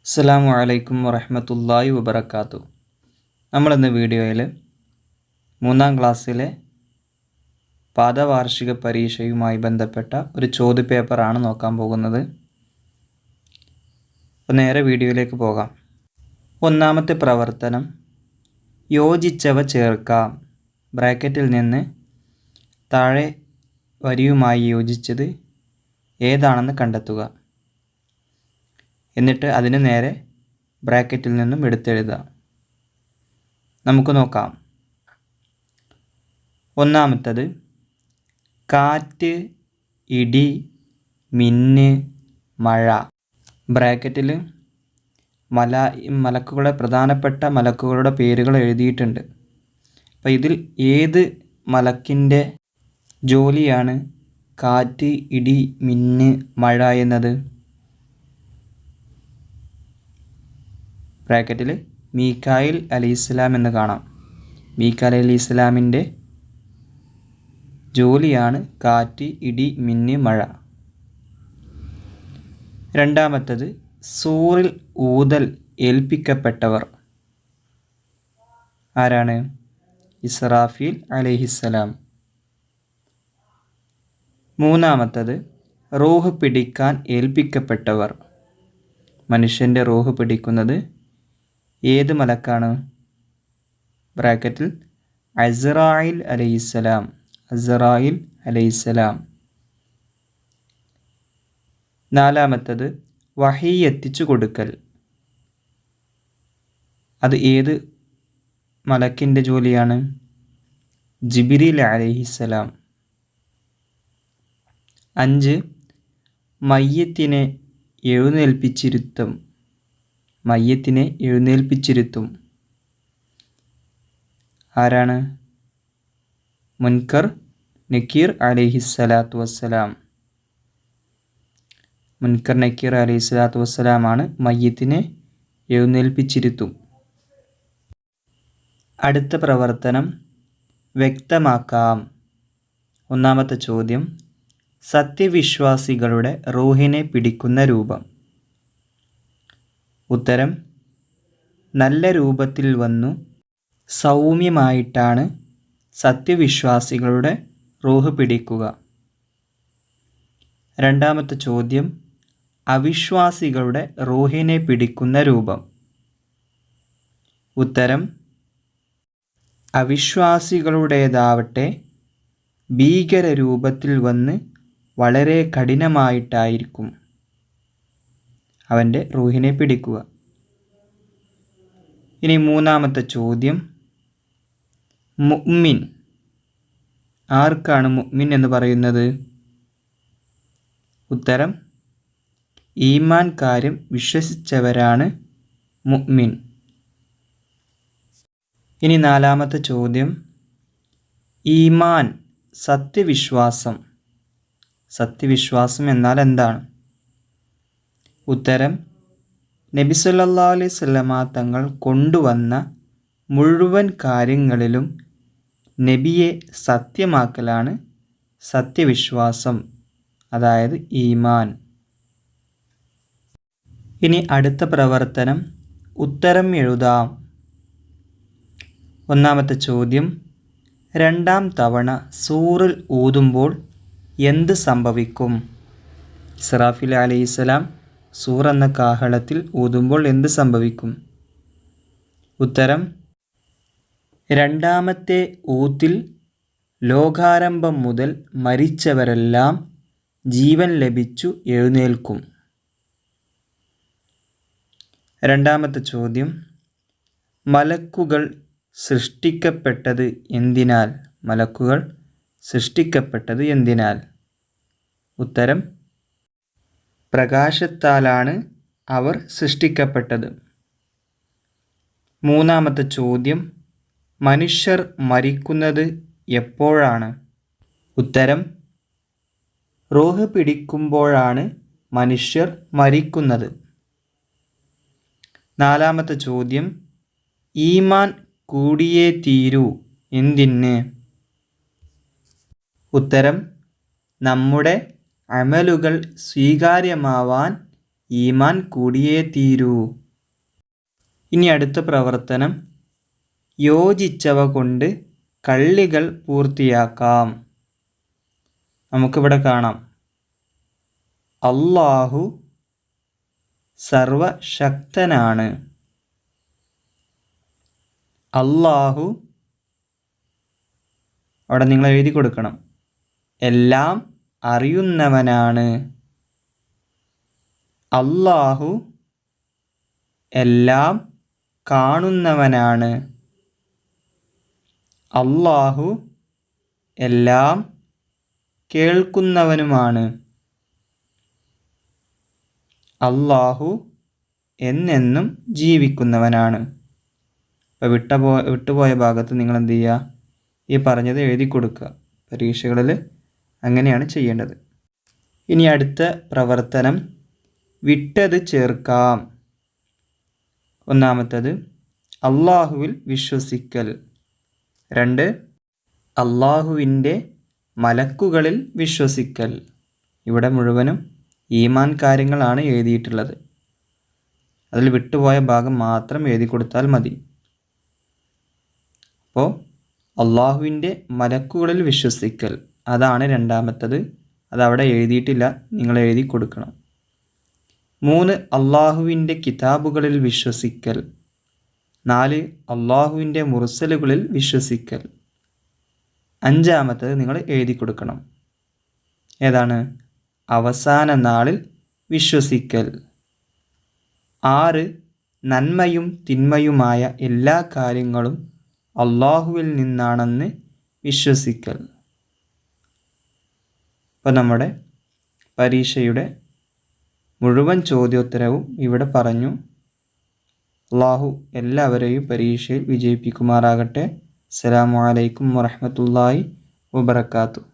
അസ്സലാമു അലൈക്കും വറഹ്മത്തുള്ളാഹി വബറകാതുഹു. നമ്മളിന്ന് വീഡിയോയിൽ 3-ാം ക്ലാസ്സിലെ പാദവാർഷിക പരീക്ഷയുമായി ബന്ധപ്പെട്ട ഒരു ചോദ്യപേപ്പറാണ് നോക്കാൻ പോകുന്നത്. അപ്പോൾ നേരെ വീഡിയോയിലേക്ക് പോകാം. ഒന്നാമത്തെ പ്രവർത്തനം, യോജിച്ചവ ചേർക്കാം. ബ്രാക്കറ്റിൽ നിന്ന് താഴെ വരിയുമായി യോജിച്ചത് ഏതാണെന്ന് കണ്ടെത്തുക. എന്നിട്ട് അതിന് നേരെ ബ്രാക്കറ്റിൽ നിന്നും എടുത്തെഴുതാം. നമുക്ക് നോക്കാം. ഒന്നാമത്തത്, കാറ്റ്, ഇടി, മിന്ന്, മഴ. ബ്രാക്കറ്റിൽ മലക്കുകളുടെ പ്രധാനപ്പെട്ട മലക്കുകളുടെ പേരുകൾ എഴുതിയിട്ടുണ്ട്. അപ്പോൾ ഇതിൽ ഏത് മലക്കിൻ്റെ ജോലിയാണ് കാറ്റ്, ഇടി, മിന്ന്, മഴ എന്നത്? ബ്രാക്കറ്റിൽ മീക്കായിൽ അലൈഹിസ്സലാം എന്ന് കാണാം. മീക്കായിൽ അലൈഹിസ്സലാമിൻ്റെ ജോലിയാണ് കാറ്റ്, ഇടി, മിന്ന്, മഴ. രണ്ടാമത്തത്, സൂറിൽ ഊതൽ ഏൽപ്പിക്കപ്പെട്ടവർ ആരാണ്? ഇസ്രാഫീൽ അലൈഹിസ്സലാം. മൂന്നാമത്തത്, റൂഹ് പിടിക്കാൻ ഏൽപ്പിക്കപ്പെട്ടവർ. മനുഷ്യൻ്റെ റൂഹ് പിടിക്കുന്നത് ഏത് മലക്കാണ്? ബ്രാക്കറ്റിൽ അസ്റായിൽ അലൈഹിസ്സലാം. അസ്റായിൽ അലൈഹിസ്സലാം. നാലാമത്തത്, വഹി എത്തിച്ചു കൊടുക്കൽ. അത് ഏത് മലക്കിൻ്റെ ജോലിയാണ്? ജിബ്രീൽ അലൈഹിസ്സലാം. 5, മയ്യത്തിനെ എഴുന്നേൽപ്പിച്ചിരുത്തും. മയ്യത്തിനെ എഴുന്നേൽപ്പിച്ചിരുത്തും ആരാണ്? മുൻകർ നക്കീർ അലൈഹിസ്സലാത്തു വസ്സലാം. മുൻകർ നക്കീർ അലൈഹിസ്സലാത്തു വസ്സലാമാണ് മയ്യത്തിനെ എഴുന്നേൽപ്പിച്ചിരുത്തും. അടുത്ത പ്രവർത്തനം, വ്യക്തമാക്കാം. ഒന്നാമത്തെ ചോദ്യം, സത്യവിശ്വാസികളുടെ റൂഹിനെ പിടിക്കുന്ന രൂപം. ഉത്തരം, നല്ല രൂപത്തിൽ വന്നു സൗമ്യമായിട്ടാണ് സത്യവിശ്വാസികളുടെ റൂഹ് പിടിക്കുക. രണ്ടാമത്തെ ചോദ്യം, അവിശ്വാസികളുടെ റൂഹിനെ പിടിക്കുന്ന രൂപം. ഉത്തരം, അവിശ്വാസികളുടേതാവട്ടെ ഭീകര രൂപത്തിൽ വന്ന് വളരെ കഠിനമായിട്ടായിരിക്കും അവൻ്റെ റൂഹിനെ പിടിക്കുക. ഇനി മൂന്നാമത്തെ ചോദ്യം, മുഅ്മിൻ. ആർക്കാണ് മുഅ്മിൻ എന്ന് പറയുന്നത്? ഉത്തരം, ഈമാൻ കാര്യം വിശ്വസിച്ചവരാണ് മുഅ്മിൻ. ഇനി നാലാമത്തെ ചോദ്യം, ഈമാൻ സത്യവിശ്വാസം. സത്യവിശ്വാസം എന്നാൽ എന്താണ്? ഉത്തരം, നബി സല്ലല്ലാഹു അലൈഹി വസല്ലമ തങ്ങൾ കൊണ്ടുവന്ന മുഴുവൻ കാര്യങ്ങളിലും നബിയെ സത്യമാക്കലാണ് സത്യവിശ്വാസം, അതായത് ഈമാൻ. ഇനി അടുത്ത പ്രവർത്തനം, ഉത്തരം എഴുതാം. ഒന്നാമത്തെ ചോദ്യം, 2ാം തവണ സൂറിൽ ഊതുമ്പോൾ എന്ത് സംഭവിക്കും? ഇസ്രാഫീൽ അലൈഹിസ്സലാം സൂർ എന്ന കാഹളത്തിൽ ഊതുമ്പോൾ എന്ത് സംഭവിക്കും? ഉത്തരം, 2ാമത്തെ ഊത്തിൽ ലോകാരംഭം മുതൽ മരിച്ചവരെല്ലാം ജീവൻ ലഭിച്ചു എഴുന്നേൽക്കും. രണ്ടാമത്തെ ചോദ്യം, മലക്കുകൾ സൃഷ്ടിക്കപ്പെട്ടത് എന്തിനാൽ? മലക്കുകൾ സൃഷ്ടിക്കപ്പെട്ടത് എന്തിനാൽ? ഉത്തരം, പ്രകാശത്താലാണ് അവർ സൃഷ്ടിക്കപ്പെട്ടത്. മൂന്നാമത്തെ ചോദ്യം, മനുഷ്യർ മരിക്കുന്നത് എപ്പോഴാണ്? ഉത്തരം, റൂഹ് പിടിക്കുമ്പോഴാണ് മനുഷ്യർ മരിക്കുന്നത്. നാലാമത്തെ ചോദ്യം, ഈമാൻ കൂടിയേ തീരൂ എന്തിന്? ഉത്തരം, നമ്മുടെ അമലുകൾ സ്വീകാര്യമാവാൻ ഈമാൻ കൂടിയേ തീരൂ. ഇനി അടുത്ത പ്രവർത്തനം, യോജിച്ചവ കൊണ്ട് കള്ളികൾ പൂർത്തിയാക്കാം. നമുക്കിവിടെ കാണാം, അല്ലാഹു സർവശക്തനാണ്. അല്ലാഹു അവിടെ നിങ്ങൾ എഴുതി കൊടുക്കണം, എല്ലാം അറിയുന്നവനാണ്. അല്ലാഹു എല്ലാം കാണുന്നവനാണ്. അല്ലാഹു എല്ലാം കേൾക്കുന്നവനുമാണ്. അല്ലാഹു എന്നെന്നും ജീവിക്കുന്നവനാണ്. അപ്പോൾ വിട്ടുപോയ ഭാഗത്ത് നിങ്ങൾ എന്ത് ചെയ്യുക, ഈ പറഞ്ഞത് എഴുതി കൊടുക്കുക. പരീക്ഷകളിൽ അങ്ങനെയാണ് ചെയ്യേണ്ടത്. ഇനി അടുത്ത പ്രവർത്തനം, വിട്ടത് ചേർക്കാം. ഒന്നാമത്തത് അല്ലാഹുവിൽ വിശ്വസിക്കൽ. 2, അല്ലാഹുവിൻ്റെ മലക്കുകളിൽ വിശ്വസിക്കൽ. ഇവിടെ മുഴുവനും ഈമാൻ കാര്യങ്ങളാണ് എഴുതിയിട്ടുള്ളത്. അതിൽ വിട്ടുപോയ ഭാഗം മാത്രം എഴുതി കൊടുത്താൽ മതി. അപ്പോൾ അല്ലാഹുവിൻ്റെ മലക്കുകളിൽ വിശ്വസിക്കൽ, അതാണ് രണ്ടാമത്തത്. അതവിടെ എഴുതിയിട്ടില്ല, നിങ്ങൾ എഴുതി കൊടുക്കണം. 3, അല്ലാഹുവിൻ്റെ കിതാബുകളിൽ വിശ്വസിക്കൽ. 4, അല്ലാഹുവിൻ്റെ മുർസലുകളിൽ വിശ്വസിക്കൽ. 5-മത്തത് നിങ്ങൾ എഴുതി കൊടുക്കണം. ഏതാണ്? അവസാന നാളിൽ വിശ്വസിക്കൽ. 6, നന്മയും തിന്മയുമായ എല്ലാ കാര്യങ്ങളും അല്ലാഹുവിൽ നിന്നാണെന്ന് വിശ്വസിക്കൽ. അപ്പോൾ നമ്മുടെ പരീക്ഷയുടെ മുഴുവൻ ചോദ്യോത്തരവും ഇവിടെ പറഞ്ഞു. അല്ലാഹു എല്ലാവരെയും പരീക്ഷയിൽ വിജയിപ്പിക്കുമാറാകട്ടെ. അസ്സലാമു അലൈക്കും വറഹ്മത്തുള്ളാഹി വബറകാതുഹു.